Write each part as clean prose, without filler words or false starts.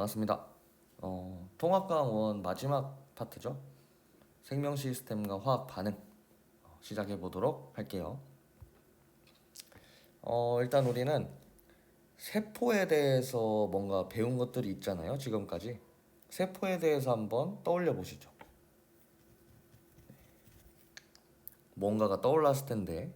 반갑습니다. 통합과학 1 마지막 파트죠. 생명 시스템과 화학 반응 시작해 보도록 할게요. 일단 우리는 세포에 대해서 뭔가 배운 것들이 있잖아요. 지금까지 세포에 대해서 한번 떠올려 보시죠. 뭔가가 떠올랐을 텐데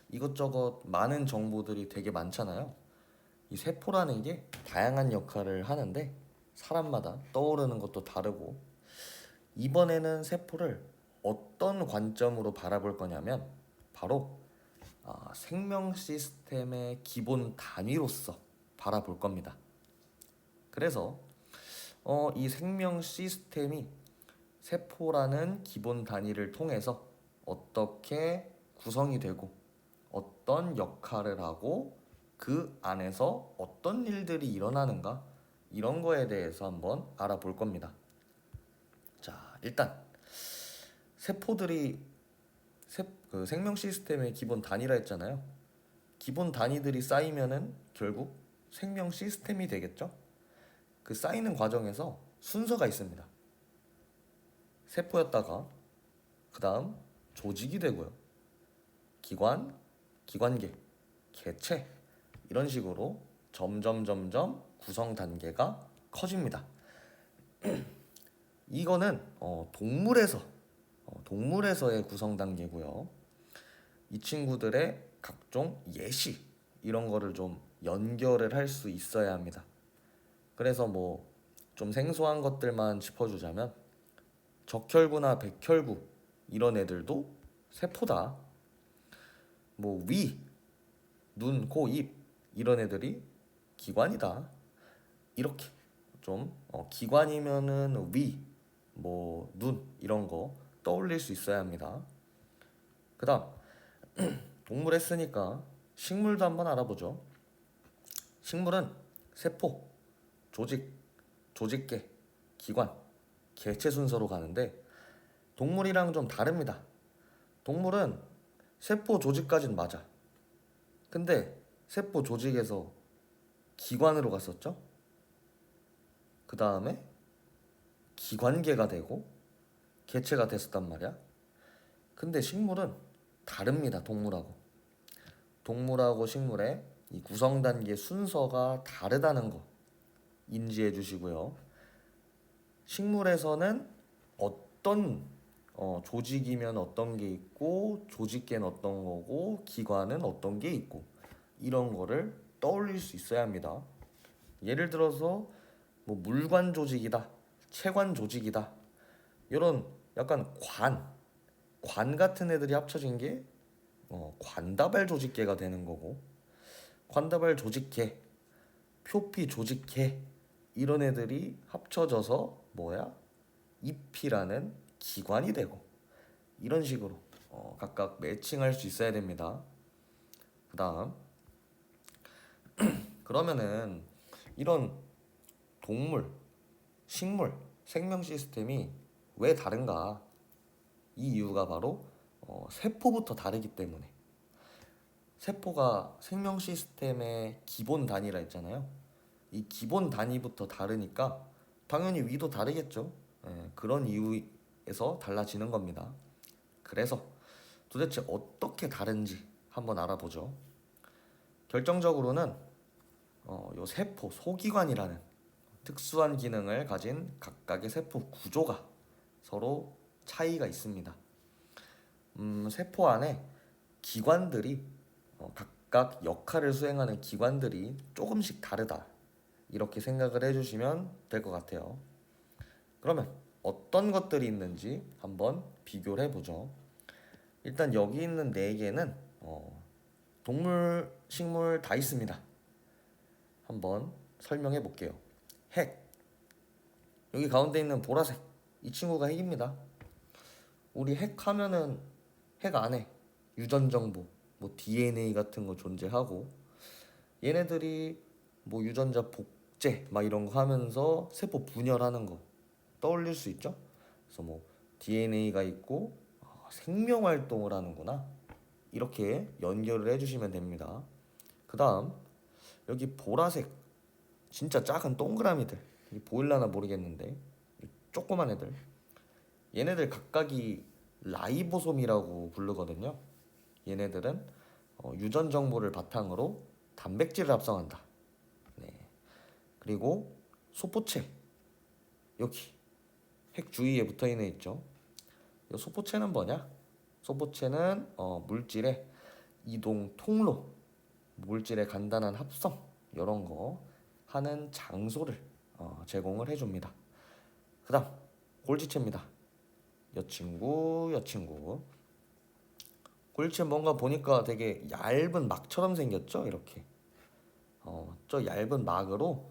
이것저것 많은 정보들이 되게 많잖아요. 이 세포라는 게 다양한 역할을 하는데 사람마다 떠오르는 것도 다르고, 이번에는 세포를 어떤 관점으로 바라볼 거냐면 바로 생명 시스템의 기본 단위로서 바라볼 겁니다. 그래서 이 생명 시스템이 세포라는 기본 단위를 통해서 어떻게 구성이 되고 어떤 역할을 하고 그 안에서 어떤 일들이 일어나는가, 이런 거에 대해서 한번 알아볼 겁니다. 자, 일단 세포들이 그 생명 시스템의 기본 단위라 했잖아요. 기본 단위들이 쌓이면은 결국 생명 시스템이 되겠죠. 그 쌓이는 과정에서 순서가 있습니다. 세포였다가 그 다음 조직이 되고요, 기관, 기관계, 개체, 이런 식으로 점점 구성 단계가 커집니다. 이거는 동물에서의 구성 단계고요. 이 친구들의 각종 예시, 이런 거를 좀 연결을 할 수 있어야 합니다. 그래서 뭐 좀 생소한 것들만 짚어주자면 적혈구나 백혈구, 이런 애들도 세포다. 뭐 위, 눈, 코, 입, 이런 애들이 기관이다. 이렇게 좀 기관이면은 위, 뭐 눈, 이런 거 떠올릴 수 있어야 합니다. 그 다음 동물 했으니까 식물도 한번 알아보죠. 식물은 세포, 조직, 조직계, 기관, 개체 순서로 가는데 동물이랑 좀 다릅니다. 동물은 세포 조직까진 맞아. 근데 세포 조직에서 기관으로 갔었죠. 그 다음에 기관계가 되고 개체가 됐었단 말이야. 근데 식물은 다릅니다. 동물하고 식물의 이 구성 단계 순서가 다르다는 거 인지해 주시고요. 식물에서는 어떤 조직이면 어떤 게 있고, 조직계는 어떤 거고, 기관은 어떤 게 있고, 이런 거를 떠올릴 수 있어야 합니다. 예를 들어서 뭐 물관 조직이다, 체관 조직이다, 이런 약간 관 같은 애들이 합쳐진 게 관다발 조직계가 되는 거고, 관다발 조직계, 표피 조직계, 이런 애들이 합쳐져서 뭐야? 잎이라는 기관이 되고, 이런 식으로 각각 매칭할 수 있어야 됩니다. 그 다음 그러면은 이런 동물, 식물, 생명 시스템이 왜 다른가? 이 이유가 바로 세포부터 다르기 때문에. 세포가 생명 시스템의 기본 단위라 했잖아요. 이 기본 단위부터 다르니까 당연히 위도 다르겠죠. 그런 이유에서 달라지는 겁니다. 그래서 도대체 어떻게 다른지 한번 알아보죠. 결정적으로는 요 세포 소기관이라는 특수한 기능을 가진 각각의 세포 구조가 서로 차이가 있습니다. 세포 안에 기관들이 각각 역할을 수행하는 기관들이 조금씩 다르다, 이렇게 생각을 해주시면 될 것 같아요. 그러면 어떤 것들이 있는지 한번 비교를 해보죠. 일단 여기 있는 4개는 동물, 식물 다 있습니다. 한번 설명해 볼게요. 핵, 여기 가운데 있는 보라색, 이 친구가 핵입니다. 우리 핵 하면은 핵 안에 유전 정보, 뭐 DNA 같은 거 존재하고, 얘네들이 뭐 유전자 복제 막 이런 거 하면서 세포 분열하는 거 떠올릴 수 있죠? 그래서 뭐 DNA가 있고 생명 활동을 하는구나, 이렇게 연결을 해주시면 됩니다. 그 다음 여기 보라색, 진짜 작은 동그라미들, 이게 보일라나 모르겠는데 조그만 애들, 얘네들 각각이 라이보솜이라고 부르거든요. 얘네들은 유전 정보를 바탕으로 단백질을 합성한다. 네. 그리고 소포체, 여기 핵 주위에 붙어 있는 있죠. 이 소포체는 뭐냐? 소포체는 물질의 이동 통로, 물질의 간단한 합성 이런 거 하는 장소를 제공을 해줍니다. 그다음 골지체입니다. 여친구, 여친구. 골지체 뭔가 보니까 되게 얇은 막처럼 생겼죠? 이렇게. 저 얇은 막으로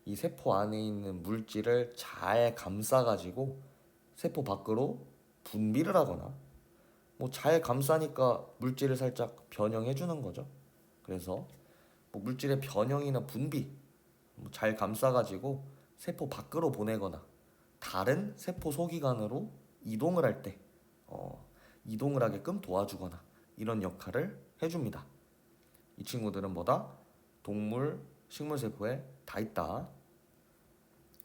이 세포 안에 있는 물질을 잘 감싸가지고 세포 밖으로 분비를 하거나 뭐 잘 감싸니까 물질을 살짝 변형해 주는 거죠. 그래서 뭐 물질의 변형이나 분비 뭐잘 감싸가지고 세포 밖으로 보내거나 다른 세포 소기관으로 이동을 할 때 이동을 하게끔 도와주거나 이런 역할을 해줍니다. 이 친구들은 뭐다? 동물, 식물 세포에 다 있다.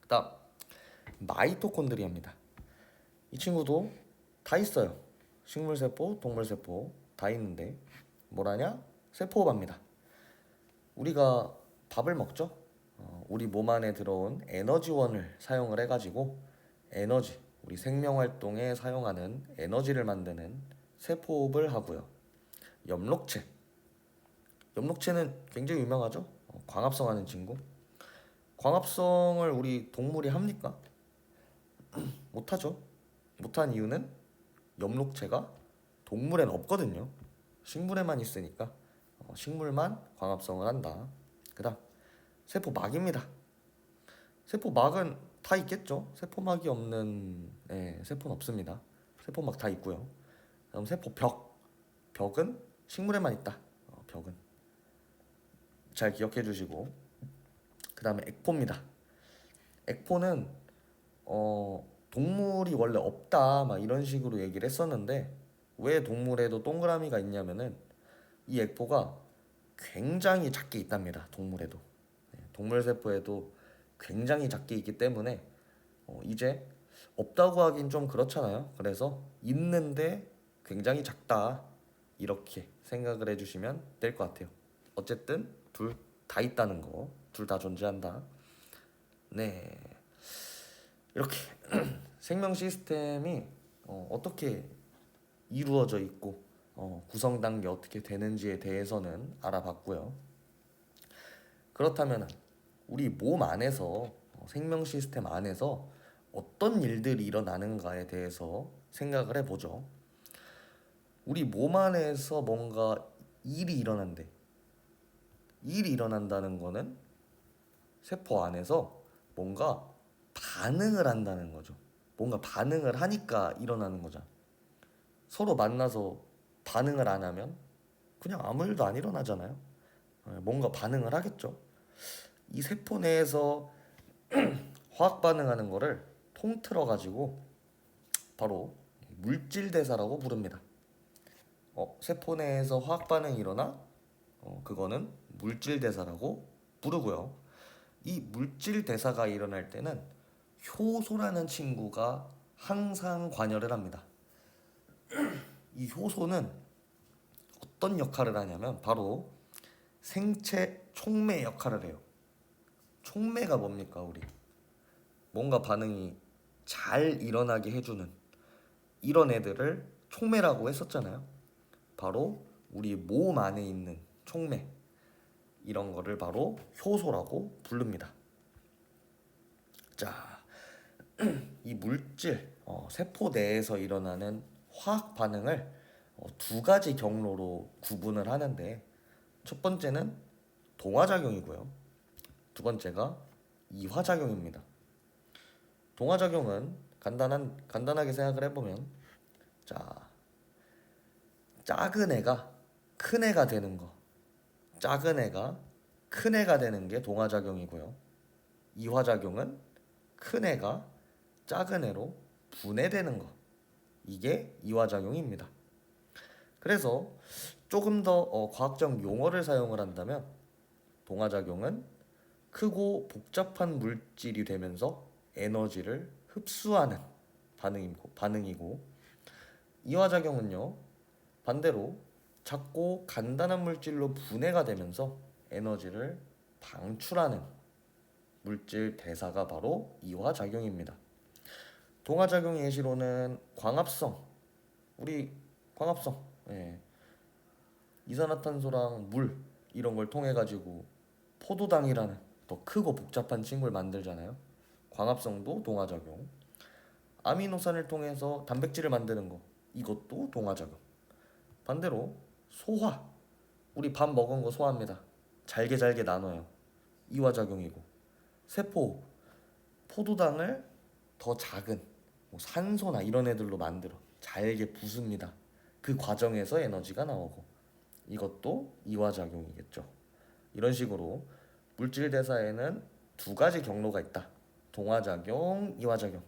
그다음 마이토콘드리아입니다. 이 친구도 다 있어요. 식물 세포, 동물 세포 다 있는데 뭐라냐? 세포밥입니다. 우리가 밥을 먹죠. 우리 몸 안에 들어온 에너지원을 사용을 해가지고 에너지, 우리 생명 활동에 사용하는 에너지를 만드는 세포업을 하고요. 엽록체, 엽록체는 굉장히 유명하죠. 광합성하는 친구. 광합성을 우리 동물이 합니까? 못하죠. 못한 이유는 엽록체가 동물엔 없거든요. 식물에만 있으니까 식물만 광합성을 한다. 그다음 세포막입니다. 세포막은 다 있겠죠. 세포막이 없는 세포는 없습니다. 세포막 다 있고요. 그럼 세포벽, 벽은 식물에만 있다. 벽은 잘 기억해 주시고 그 다음에 액포입니다. 액포는 동물이 원래 없다 막 이런 식으로 얘기를 했었는데 왜 동물에도 동그라미가 있냐면은 이 액포가 굉장히 작게 있답니다. 동물에도 동물 세포에도 굉장히 작게 있기 때문에 이제 없다고 하긴 좀 그렇잖아요. 그래서 있는데 굉장히 작다 이렇게 생각을 해주시면 될 것 같아요. 어쨌든 둘 다 있다는 거, 둘 다 존재한다. 네, 이렇게 생명 시스템이 어떻게 이루어져 있고 구성 단계 어떻게 되는지에 대해서는 알아봤고요. 그렇다면 우리 몸 안에서 생명 시스템 안에서 어떤 일들이 일어나는가에 대해서 생각을 해보죠. 우리 몸 안에서 뭔가 일이 일어난대. 일이 일어난다는 거는 세포 안에서 뭔가 반응을 한다는 거죠. 뭔가 반응을 하니까 일어나는 거죠. 서로 만나서 반응을 안 하면 그냥 아무 일도 안 일어나잖아요. 뭔가 반응을 하겠죠. 이 세포 내에서 화학 반응하는 거를 통틀어 가지고 바로 물질 대사라고 부릅니다. 세포 내에서 화학 반응이 일어나 그거는 물질 대사라고 부르고요. 이 물질 대사가 일어날 때는 효소라는 친구가 항상 관여를 합니다. 이 효소는 어떤 역할을 하냐면 바로 생체 촉매 역할을 해요. 촉매가 뭡니까, 우리? 뭔가 반응이 잘 일어나게 해주는 이런 애들을 촉매라고 했었잖아요. 바로 우리 몸 안에 있는 촉매, 이런 거를 바로 효소라고 부릅니다. 자, 이 물질, 세포 내에서 일어나는 화학 반응을 두 가지 경로로 구분을 하는데 첫 번째는 동화작용이고요. 두 번째가 이화작용입니다. 동화작용은 간단하게 생각을 해보면 자, 작은 애가 큰 애가 되는 거, 작은 애가 큰 애가 되는 게 동화작용이고요. 이화작용은 큰 애가 작은 애로 분해되는 거, 이게 이화작용입니다. 그래서 조금 더 과학적 용어를 사용을 한다면 동화작용은 크고 복잡한 물질이 되면서 에너지를 흡수하는 반응이고 이화작용은요 반대로 작고 간단한 물질로 분해가 되면서 에너지를 방출하는 물질 대사가 바로 이화작용입니다. 동화작용 예시로는 광합성, 우리 광합성, 예. 이산화탄소랑 물 이런 걸 통해 가지고 포도당이라는 더 크고 복잡한 친구를 만들잖아요. 광합성도 동화작용. 아미노산을 통해서 단백질을 만드는 거 이것도 동화작용. 반대로 소화, 우리 밥 먹은 거 소화합니다. 잘게 잘게 나눠요. 이화작용이고 세포, 포도당을 더 작은 뭐 산소나 이런 애들로 만들어 잘게 부숩니다. 그 과정에서 에너지가 나오고 이것도 이화작용이겠죠. 이런 식으로 물질 대사에는 두 가지 경로가 있다. 동화작용, 이화작용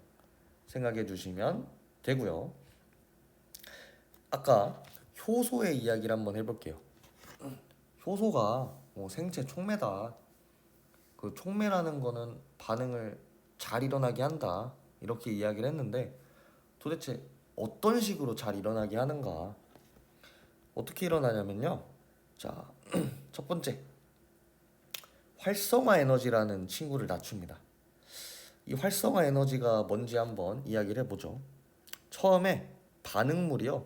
생각해 주시면 되고요. 아까 효소의 이야기를 한번 해볼게요. 효소가 뭐 생체 촉매다. 그 촉매라는 거는 반응을 잘 일어나게 한다. 이렇게 이야기를 했는데 도대체 어떤 식으로 잘 일어나게 하는가? 어떻게 일어나냐면요. 자, 첫 번째. 활성화 에너지라는 친구를 낮춥니다. 이 활성화 에너지가 뭔지 한번 이야기를 해보죠. 처음에 반응물이요.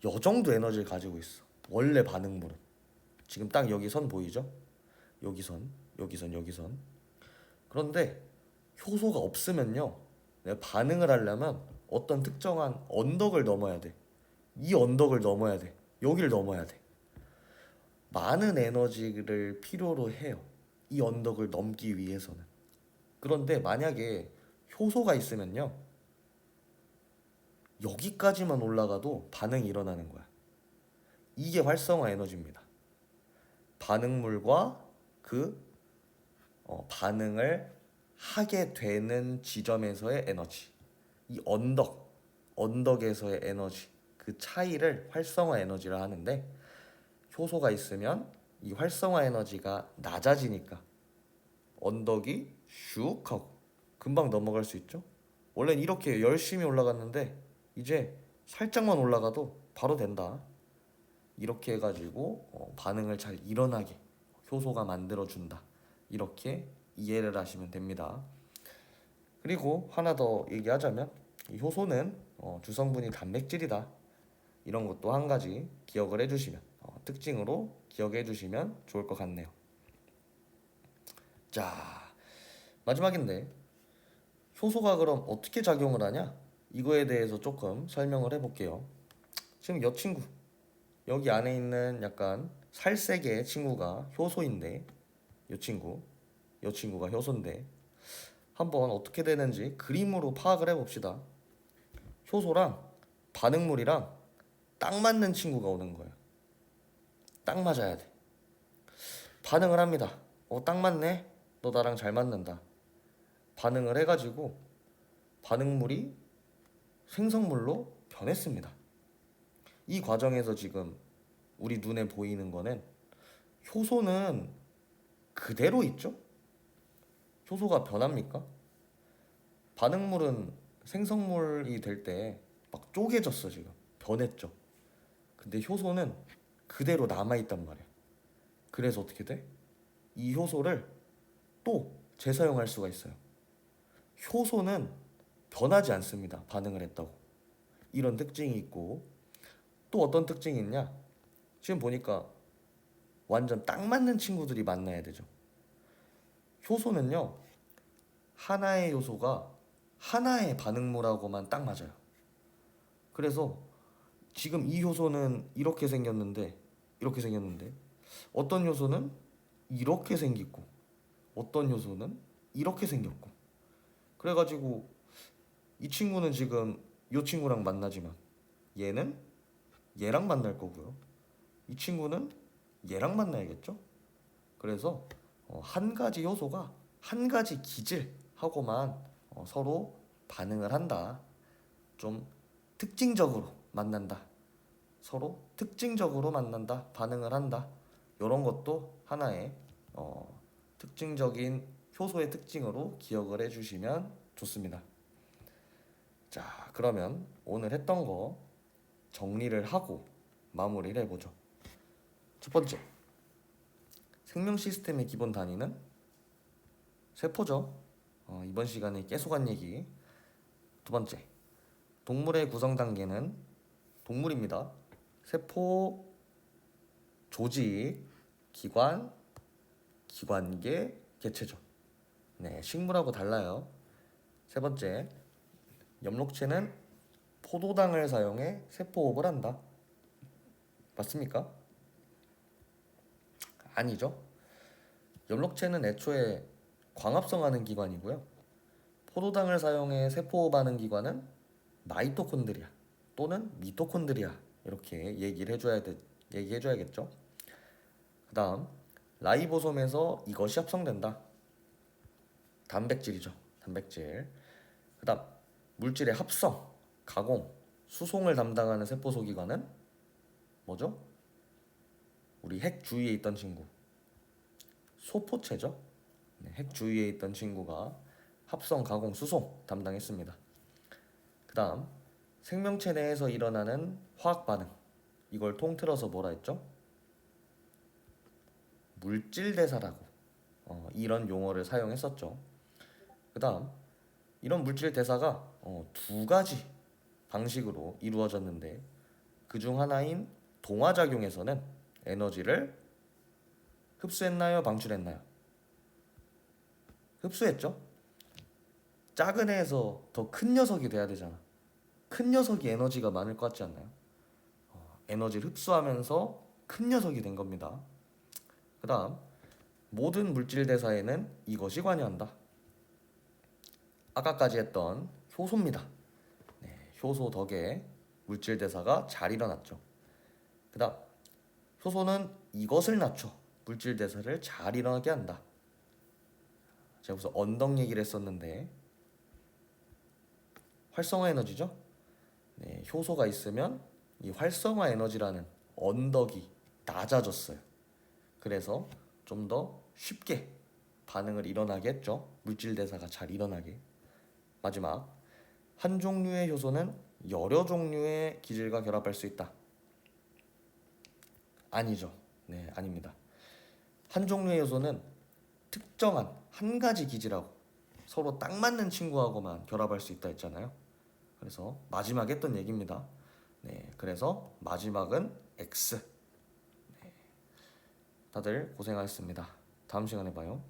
요 정도 에너지를 가지고 있어. 원래 반응물은. 지금 딱 여기 선 보이죠? 여기 선, 여기 선, 여기 선. 그런데 효소가 없으면요. 내가 반응을 하려면 어떤 특정한 언덕을 넘어야 돼. 이 언덕을 넘어야 돼. 여기를 넘어야 돼. 많은 에너지를 필요로 해요. 이 언덕을 넘기 위해서는. 그런데 만약에 효소가 있으면요. 여기까지만 올라가도 반응이 일어나는 거야. 이게 활성화 에너지입니다. 반응물과 그 반응을 하게 되는 지점에서의 에너지. 이 언덕에서의 에너지. 그 차이를 활성화 에너지라 하는데 효소가 있으면 이 활성화 에너지가 낮아지니까 언덕이 슉 하고 금방 넘어갈 수 있죠. 원래는 이렇게 열심히 올라갔는데 이제 살짝만 올라가도 바로 된다. 이렇게 해가지고 반응을 잘 일어나게 효소가 만들어준다. 이렇게 이해를 하시면 됩니다. 그리고 하나 더 얘기하자면 이 효소는 주성분이 단백질이다. 이런 것도 한 가지 기억을 해주시면 특징으로 기억해 주시면 좋을 것 같네요. 자, 마지막인데 효소가 그럼 어떻게 작용을 하냐? 이거에 대해서 조금 설명을 해볼게요. 지금 이 친구 여기 안에 있는 약간 살색의 친구가 효소인데 이 친구가 효소인데 한번 어떻게 되는지 그림으로 파악을 해봅시다. 효소랑 반응물이랑 딱 맞는 친구가 오는 거예요. 딱 맞아야 돼. 반응을 합니다. 딱 맞네. 너 나랑 잘 맞는다. 반응을 해가지고 반응물이 생성물로 변했습니다. 이 과정에서 지금 우리 눈에 보이는 거는 효소는 그대로 있죠? 효소가 변합니까? 반응물은 생성물이 될 때 막 쪼개졌어 지금. 변했죠. 근데 효소는 그대로 남아있단 말이야. 그래서 어떻게 돼? 이 효소를 또 재사용할 수가 있어요. 효소는 변하지 않습니다. 반응을 했다고. 이런 특징이 있고 또 어떤 특징이 있냐? 지금 보니까 완전 딱 맞는 친구들이 만나야 되죠. 효소는요. 하나의 요소가 하나의 반응물하고만 딱 맞아요. 그래서 지금 이 효소는 이렇게 생겼는데 어떤 효소는 이렇게 생기고 어떤 효소는 이렇게 생겼고 그래가지고 이 친구는 지금 이 친구랑 만나지만 얘는 얘랑 만날 거고요. 이 친구는 얘랑 만나야겠죠. 그래서 한 가지 효소가 한 가지 기질하고만 서로 반응을 한다. 좀 특징적으로 만난다. 서로 특징적으로 만난다. 반응을 한다. 이런 것도 하나의 특징적인 효소의 특징으로 기억을 해주시면 좋습니다. 자, 그러면 오늘 했던 거 정리를 하고 마무리를 해보죠. 첫 번째, 생명 시스템의 기본 단위는 세포죠. 이번 시간에 계속 한 얘기. 두 번째, 동물의 구성 단계는 동물입니다. 세포, 조직, 기관, 기관계, 개체죠. 네, 식물하고 달라요. 세 번째, 엽록체는 포도당을 사용해 세포호흡을 한다. 맞습니까? 아니죠. 엽록체는 애초에 광합성하는 기관이고요. 포도당을 사용해 세포호흡하는 기관은 마이토콘드리아 또는 미토콘드리아 이렇게 얘기해줘야겠죠. 그 다음 라이보솜에서 이것이 합성된다. 단백질이죠. 단백질. 그 다음 물질의 합성, 가공, 수송을 담당하는 세포 소기관은 뭐죠? 우리 핵 주위에 있던 친구 소포체죠. 네, 핵 주위에 있던 친구가 합성, 가공, 수송 담당했습니다. 그 다음 생명체 내에서 일어나는 화학 반응, 이걸 통틀어서 뭐라 했죠? 물질 대사라고 이런 용어를 사용했었죠. 그 다음 이런 물질 대사가 두 가지 방식으로 이루어졌는데 그 중 하나인 동화작용에서는 에너지를 흡수했나요? 방출했나요? 흡수했죠? 작은 애에서 더 큰 녀석이 돼야 되잖아. 큰 녀석이 에너지가 많을 것 같지 않나요? 에너지를 흡수하면서 큰 녀석이 된 겁니다. 그 다음 모든 물질 대사에는 이것이 관여한다. 아까까지 했던 효소입니다. 네, 효소 덕에 물질 대사가 잘 일어났죠. 그 다음 효소는 이것을 낮춰 물질 대사를 잘 일어나게 한다. 제가 무슨 언덕 얘기를 했었는데 활성화 에너지죠. 네, 효소가 있으면 이 활성화 에너지라는 언덕이 낮아졌어요. 그래서 좀 더 쉽게 반응을 일어나게 했죠. 물질 대사가 잘 일어나게. 마지막, 한 종류의 효소는 여러 종류의 기질과 결합할 수 있다. 아니죠. 네, 아닙니다. 한 종류의 효소는 특정한 한 가지 기질하고 서로 딱 맞는 친구하고만 결합할 수 있다 했잖아요. 그래서 마지막에 했던 얘기입니다. 네, 그래서 마지막은 X. 다들 고생하셨습니다. 다음 시간에 봐요.